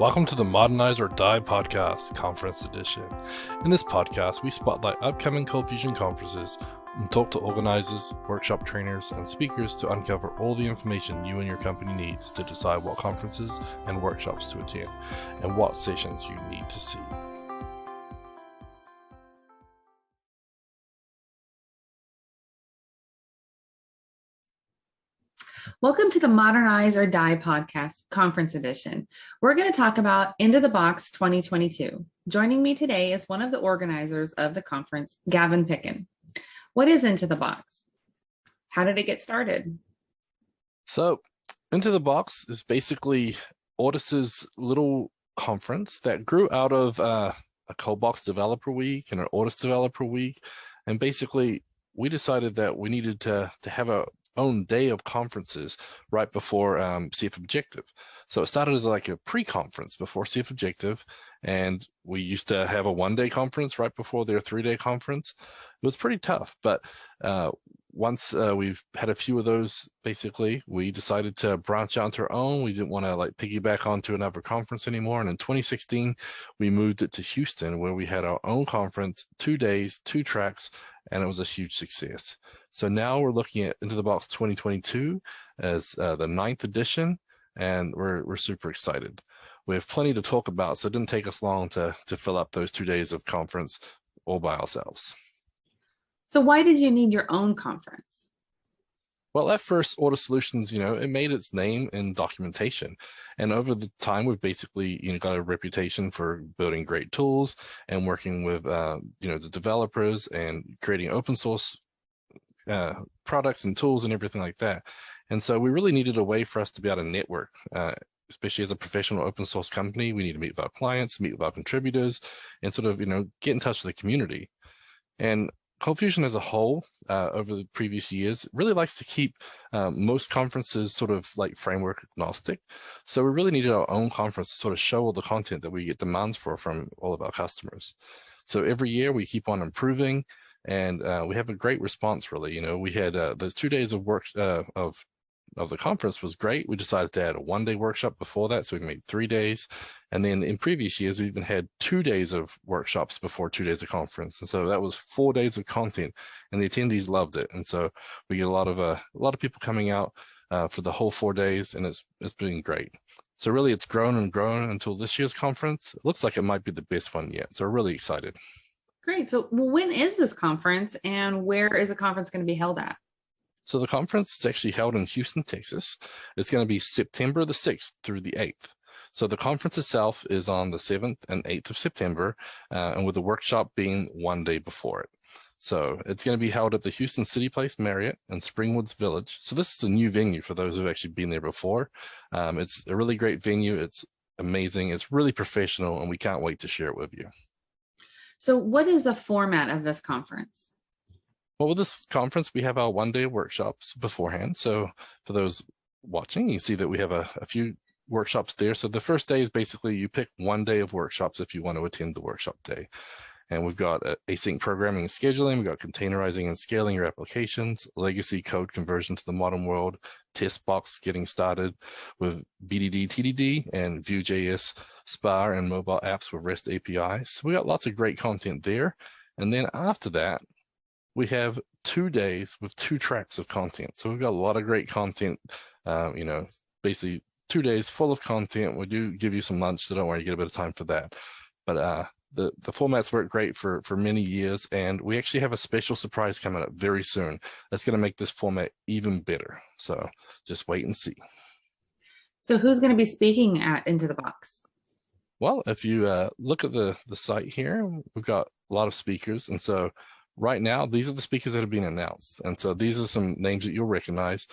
Welcome to the Modernize or Die podcast, Conference Edition. In this podcast, we spotlight upcoming Cold Fusion conferences and talk to organizers, workshop trainers, and speakers to uncover all the information you and your company needs to decide what conferences and workshops to attend and what sessions you need to see. Welcome to the Modernize or Die podcast, Conference Edition. We're going to talk about Into the Box 2022. Joining me today is one of the organizers of the conference, Gavin Pickin. What is Into the Box? How did it get started? So, Into the Box is basically Autis's little conference that grew out of a Coldbox Developer Week and an Autis Developer Week. And basically, we decided that we needed to have a own day of conferences right before CF Objective. So it started as like a pre-conference before CF Objective, and we used to have a one-day conference right before their three-day conference. It was pretty tough, but once we've had a few of those, basically, we decided to branch out to our own. We didn't want to like piggyback onto another conference anymore. And in 2016, we moved it to Houston, where we had our own conference, 2 days, 2 tracks, and it was a huge success. So now we're looking at Into the Box 2022 as the 9th edition, and we're super excited. We have plenty to talk about, so it didn't take us long to fill up those 2 days of conference all by ourselves. So why did you need your own conference? Well, at first, Autis Solutions, it made its name in documentation. And over the time, we've basically, got a reputation for building great tools and working with, the developers and creating open source products and tools and everything like that. And so we really needed a way for us to be able to network, especially as a professional open source company. We need to meet with our clients, meet with our contributors, and sort of, get in touch with the community. And Cold Fusion as a whole, over the previous years, really likes to keep most conferences sort of like framework agnostic. So we really needed our own conference to sort of show all the content that we get demands for from all of our customers. So every year we keep on improving, and we have a great response, really. We had those 2 days of work of the conference was great. We decided to add a one-day workshop before that, so we made 3 days. And then in previous years, we even had 2 days of workshops before 2 days of conference. And so that was 4 days of content, and the attendees loved it. And so we get a lot of people coming out for the whole 4 days, and it's been great. So really, it's grown and grown until this year's conference. It looks like it might be the best one yet. So we're really excited. Great. So when is this conference, and where is the conference going to be held at? So the conference is actually held in Houston, Texas. It's going to be September the 6th through the 8th. So the conference itself is on the 7th and 8th of September, and with the workshop being 1 day before it. So it's going to be held at the Houston City Place Marriott in Springwoods Village. So this is a new venue for those who've actually been there before. It's a really great venue. It's amazing. It's really professional, and we can't wait to share it with you. So what is the format of this conference? Well, with this conference, we have our 1 day workshops beforehand. So for those watching, you see that we have a few workshops there. So the first day is basically you pick 1 day of workshops if you want to attend the workshop day. And we've got async programming and scheduling. We've got containerizing and scaling your applications, legacy code conversion to the modern world, test box getting started with BDD, TDD, and Vue.js, Spa, and mobile apps with REST APIs. So we got lots of great content there. And then after that, we have 2 days with 2 tracks of content. So we've got a lot of great content, basically 2 days full of content. We do give you some lunch, so don't worry, you get a bit of time for that. But the formats work great for many years, and we actually have a special surprise coming up very soon that's going to make this format even better. So just wait and see. So who's going to be speaking at Into the Box? Well, if you look at the site here, we've got a lot of speakers, and so right now, these are the speakers that have been announced. And so these are some names that you'll recognize.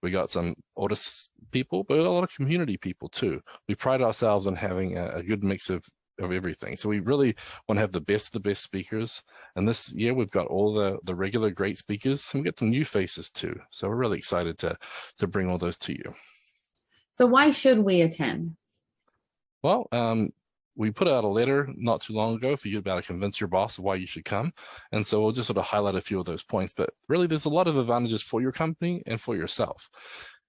We got some Autis people, but a lot of community people too. We pride ourselves on having a good mix of everything. So we really want to have the best of the best speakers. And this year we've got all the regular great speakers, and we got some new faces too. So we're really excited to bring all those to you. So why should we attend? Well, we put out a letter not too long ago for you to be able to convince your boss of why you should come. And so we'll just sort of highlight a few of those points, but really there's a lot of advantages for your company and for yourself.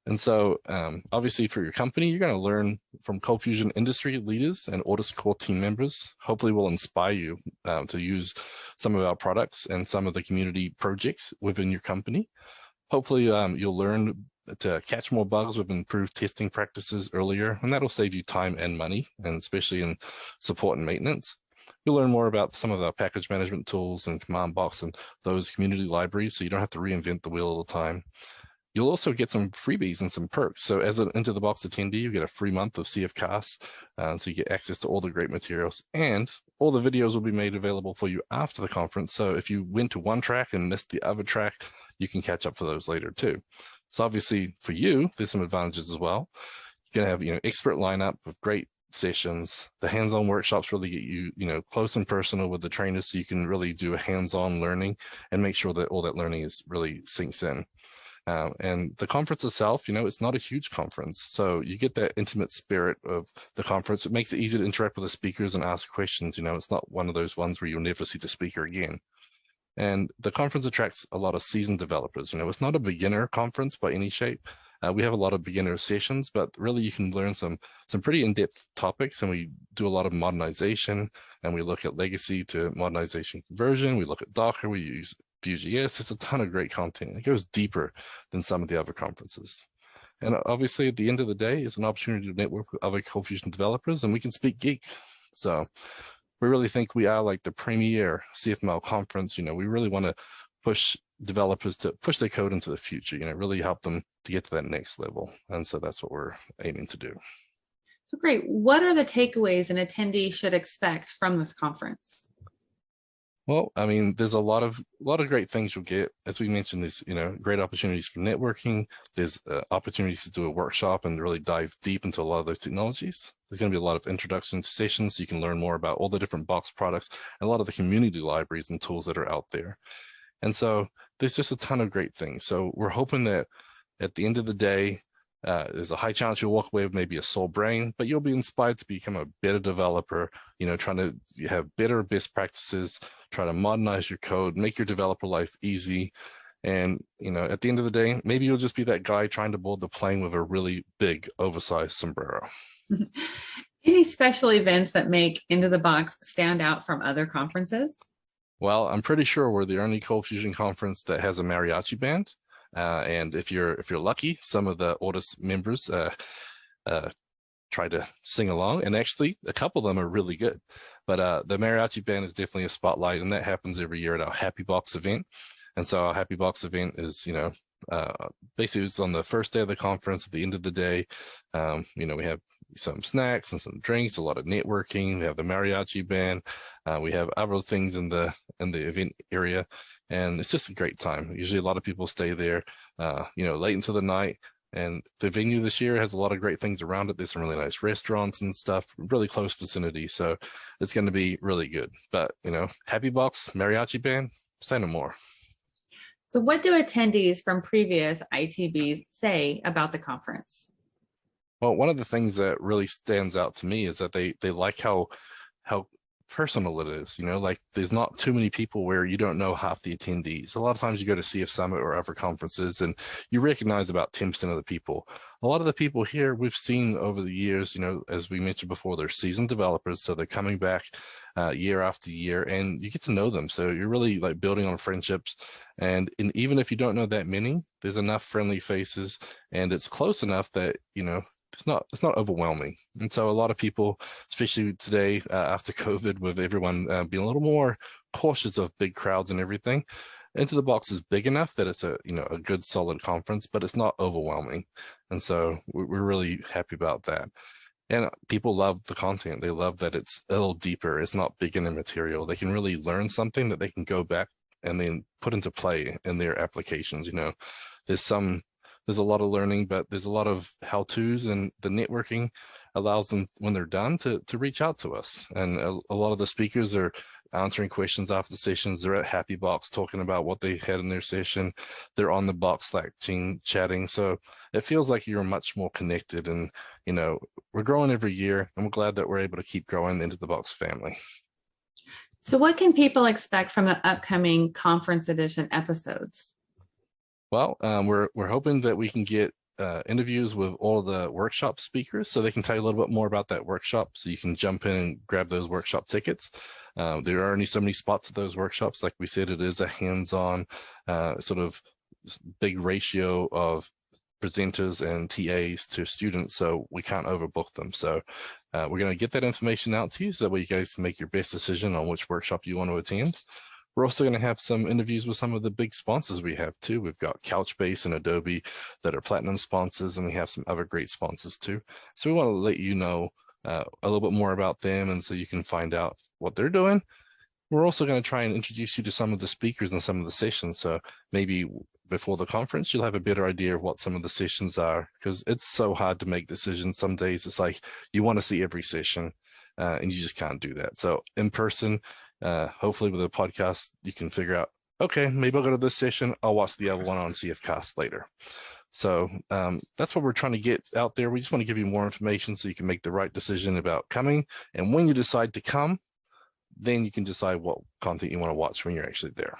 And so obviously for your company, you're going to learn from Cold Fusion industry leaders and Audis core team members. Hopefully will inspire you to use some of our products and some of the community projects within your company. Hopefully you'll learn to catch more bugs with improved testing practices earlier, and that'll save you time and money, and especially in support and maintenance. You'll learn more about some of our package management tools and command box and those community libraries, so you don't have to reinvent the wheel all the time. You'll also get some freebies and some perks. So as an Into the Box attendee, you get a free month of CFCAS, so you get access to all the great materials, and all the videos will be made available for you after the conference. So if you went to one track and missed the other track, you can catch up for those later too. So obviously for you, there's some advantages as well. You're gonna have, expert lineup with great sessions. The hands-on workshops really get you, close and personal with the trainers, so you can really do a hands-on learning and make sure that all that learning is really sinks in. And the conference itself, it's not a huge conference. So you get that intimate spirit of the conference. It makes it easy to interact with the speakers and ask questions. It's not one of those ones where you'll never see the speaker again. And the conference attracts a lot of seasoned developers. It's not a beginner conference by any shape. We have a lot of beginner sessions, but really you can learn some pretty in-depth topics, and we do a lot of modernization, and we look at legacy to modernization conversion. We look at Docker, we use Vue.js. It's a ton of great content. It goes deeper than some of the other conferences. And obviously at the end of the day, it's an opportunity to network with other Cold Fusion developers, and we can speak geek. So we really think we are like the premier CFML conference. We really want to push developers to push their code into the future, really help them to get to that next level. And so that's what we're aiming to do. So great. What are the takeaways an attendee should expect from this conference? Well, I mean, there's a lot of great things you'll get. As we mentioned, there's, great opportunities for networking. There's opportunities to do a workshop and really dive deep into a lot of those technologies. There's going to be a lot of introduction sessions, so you can learn more about all the different box products and a lot of the community libraries and tools that are out there. And so there's just a ton of great things. So we're hoping that at the end of the day, there's a high chance you'll walk away with maybe a sore brain, but you'll be inspired to become a better developer, trying to have better best practices, try to modernize your code, make your developer life easy. And, at the end of the day, maybe you'll just be that guy trying to board the plane with a really big, oversized sombrero. Any special events that make Into the Box stand out from other conferences? Well, I'm pretty sure we're the only Cold Fusion conference that has a mariachi band. And if you're lucky, some of the Audis members try to sing along, and actually a couple of them are really good. But the mariachi band is definitely a spotlight, and that happens every year at our Happy Box event. And so our Happy Box event is, basically it's on the first day of the conference. At the end of the day, we have some snacks and some drinks, a lot of networking. We have the mariachi band. We have other things in the event area, and it's just a great time. Usually a lot of people stay there, late into the night. And the venue this year has a lot of great things around it. There's some really nice restaurants and stuff, really close vicinity. So it's going to be really good. But, Happy Box, mariachi band, say no more. So what do attendees from previous ITBs say about the conference? Well, one of the things that really stands out to me is that they like how personal it is. Like there's not too many people where you don't know half the attendees. A lot of times you go to CF Summit or other conferences and you recognize about 10% of the people. A lot of the people here we've seen over the years, as we mentioned before, they're seasoned developers, so they're coming back year after year, and you get to know them. So you're really like building on friendships, and even if you don't know that many, there's enough friendly faces, and it's close enough that it's not overwhelming. And so a lot of people, especially today after COVID, with everyone being a little more cautious of big crowds and everything, Into the Box is big enough that it's a good solid conference, but it's not overwhelming. And so we're really happy about that. And people love the content. They love that it's a little deeper. It's not beginner material. They can really learn something that they can go back and then put into play in their applications. There's a lot of learning, but there's a lot of how-tos, and the networking allows them, when they're done, to reach out to us. And a lot of the speakers are answering questions after the sessions. They're at Happy Box talking about what they had in their session. They're on the Box Slack team chatting. So it feels like you're much more connected, and we're growing every year, and we're glad that we're able to keep growing Into the Box family. So what can people expect from the upcoming conference edition episodes? Well, we're hoping that we can get interviews with all of the workshop speakers, so they can tell you a little bit more about that workshop, so you can jump in and grab those workshop tickets. There are only so many spots at those workshops. Like we said, it is a hands-on sort of big ratio of presenters and TAs to students, so we can't overbook them. So we're going to get that information out to you so that way you guys can make your best decision on which workshop you want to attend. We're also going to have some interviews with some of the big sponsors we have too. We've got Couchbase and Adobe that are platinum sponsors, and we have some other great sponsors too. So we want to let you know a little bit more about them, and so you can find out what they're doing. We're also going to try and introduce you to some of the speakers and some of the sessions. So maybe before the conference, you'll have a better idea of what some of the sessions are, because it's so hard to make decisions. Some days it's like you want to see every session and you just can't do that. So in person, hopefully with a podcast, you can figure out, okay, maybe I'll go to this session. I'll watch the other one on CFcast later. So that's what we're trying to get out there. We just want to give you more information so you can make the right decision about coming. And when you decide to come, then you can decide what content you want to watch when you're actually there.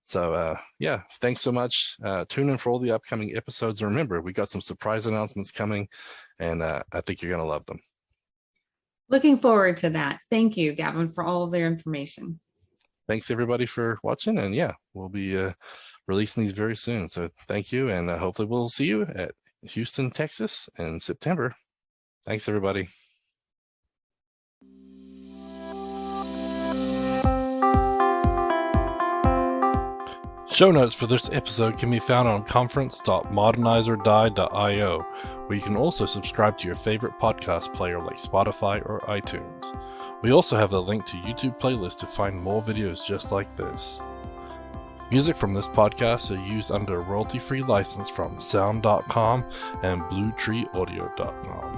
So yeah, thanks so much. Tune in for all the upcoming episodes. And remember, we got some surprise announcements coming, and I think you're going to love them. Looking forward to that. Thank you, Gavin, for all of their information. Thanks everybody for watching, and yeah, we'll be releasing these very soon. So thank you, and hopefully we'll see you at Houston, Texas in September. Thanks everybody. Show notes for this episode can be found on conference.modernizeordie.io, where you can also subscribe to your favorite podcast player like Spotify or iTunes. We also have a link to YouTube playlist to find more videos just like this. Music from this podcast are used under a royalty-free license from sound.com and bluetreeaudio.com.